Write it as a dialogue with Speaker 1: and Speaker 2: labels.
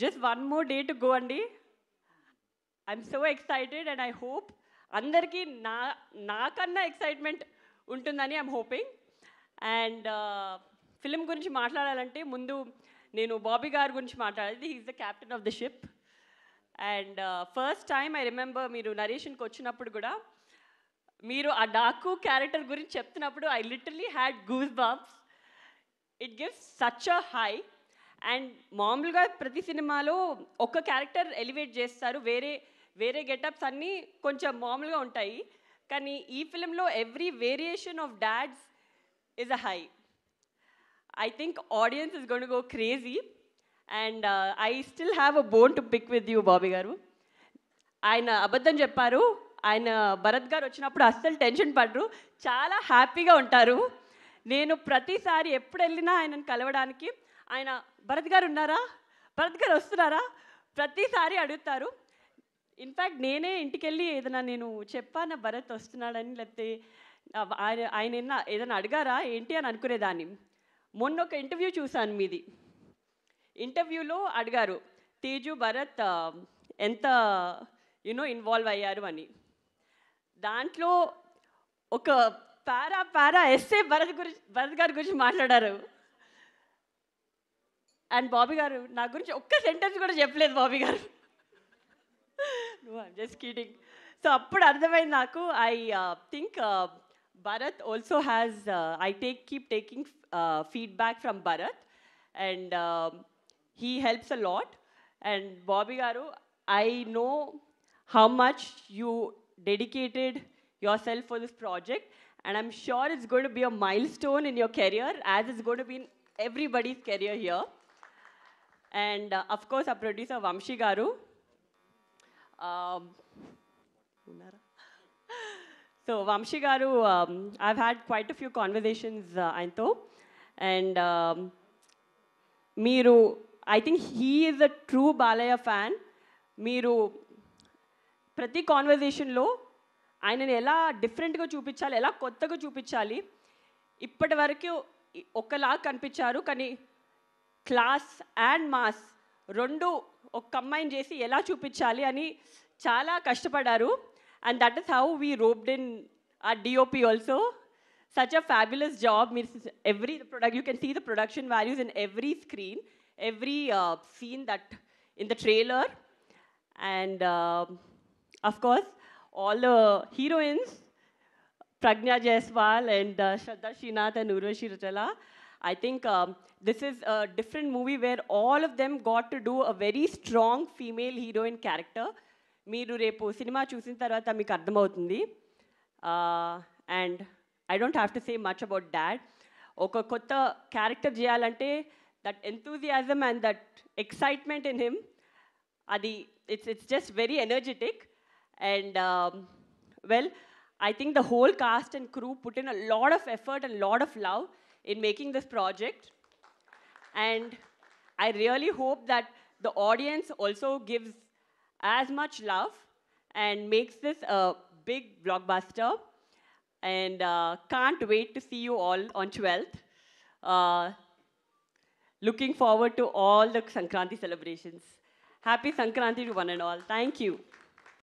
Speaker 1: Just one more day to go, Andy. I'm so excited and I hope అందరికీ నాకన్నా excitement ఉంటుందని I'm hoping. And film గురించి మాట్లాడాలంటే ముందు నేను బాబీ గారి గురించి మాట్లాడాలి. He is the captain of the ship. And first time I remember మీరు నరేషన్కి వచ్చినప్పుడు కూడా మీరు ఆ డాకు క్యారెక్టర్ గురించి చెప్తున్నప్పుడు I literally had goose bumps. It gives such a high. And మామూలుగా ప్రతి సినిమాలో ఒక క్యారెక్టర్ ఎలివేట్ చేస్తారు, వేరే వేరే గెటప్స్ అన్నీ కొంచెం మామూలుగా ఉంటాయి. కానీ ఈ ఫిలింలో every variation of dad's is a high. I think audience is going to go crazy, and I still have a bone to pick with you, Bobby garu. ఆయన అబద్ధం చెప్పారు. ఆయన భరత్ గారు వచ్చినప్పుడు అస్సలు టెన్షన్ పడరు, చాలా హ్యాపీగా ఉంటారు. నేను ప్రతిసారి ఎప్పుడు వెళ్ళినా ఆయనను కలవడానికి ఆయన భరత్ గారు ఉన్నారా, భరత్ గారు వస్తున్నారా ప్రతిసారి అడుగుతారు. ఇన్ఫ్యాక్ట్ నేనే ఇంటికి వెళ్ళి ఏదైనా నేను చెప్పాను భరత్ వస్తున్నాడని, లేకపోతే ఆయన ఏదైనా అడిగారా ఏంటి అని అనుకునేదాన్ని. మొన్న ఒక ఇంటర్వ్యూ చూశాను మీది. ఇంటర్వ్యూలో అడిగారు తేజు భరత్ ఎంత ఇన్వాల్వ్ అయ్యారు అని. దాంట్లో ఒక పారా ఎస్సే భరత్ గారి గురించి మాట్లాడారు. అండ్ బాబీ గారు నా గురించి ఒక్క సెంటెన్స్ కూడా చెప్పలేదు బాబీ గారు. Just kidding. సో అప్పుడు అర్థమైంది నాకు. I think Bharat also has, keep taking feedback from Bharat, and he helps a lot. And Bobby garu, I know how much you dedicated yourself for this project, and I'm sure it's going to be a milestone in your career, as it's going to be in everybody's career here. And of course, our producer Vamshi garu. So Vamshi garu, I've had quite a few conversations ఆయనతో, and మీరు I think he is a true Balayya fan. మీరు ప్రతి కాన్వర్జేషన్లో ఆయనని ఎలా డిఫరెంట్గా చూపించాలి, ఎలా కొత్తగా చూపించాలి, ఇప్పటి వరకు ఒకలా కనిపించారు కానీ క్లాస్ అండ్ మాస్ రెండు ఒక కంబైన్ చేసి ఎలా చూపించాలి అని చాలా కష్టపడ్డారు. And that is how we roped in our DOP also. Such a fabulous job. You can see the production values in every screen, every scene that in the trailer. And of course, all the heroines, Pragna Jaiswal and Shraddha Srinath and Urvashi Rautela. I think this is a different movie where all of them got to do a very strong female heroine character. మీరు రేపు cinema చూసిన తర్వాత మీకు అర్థమవుతుంది. And I don't have to say much about dad. ఒక కొత్త character చేయాలంటే that enthusiasm and that excitement in him, అది it's just very energetic. And well, I think the whole cast and crew put in a lot of effort and lot of love in making this project. And I really hope that the audience also gives as much love and makes this a big blockbuster. And can't wait to see you all on 12th. Looking forward to all the Sankranti celebrations. Happy Sankranti to one and all. Thank you.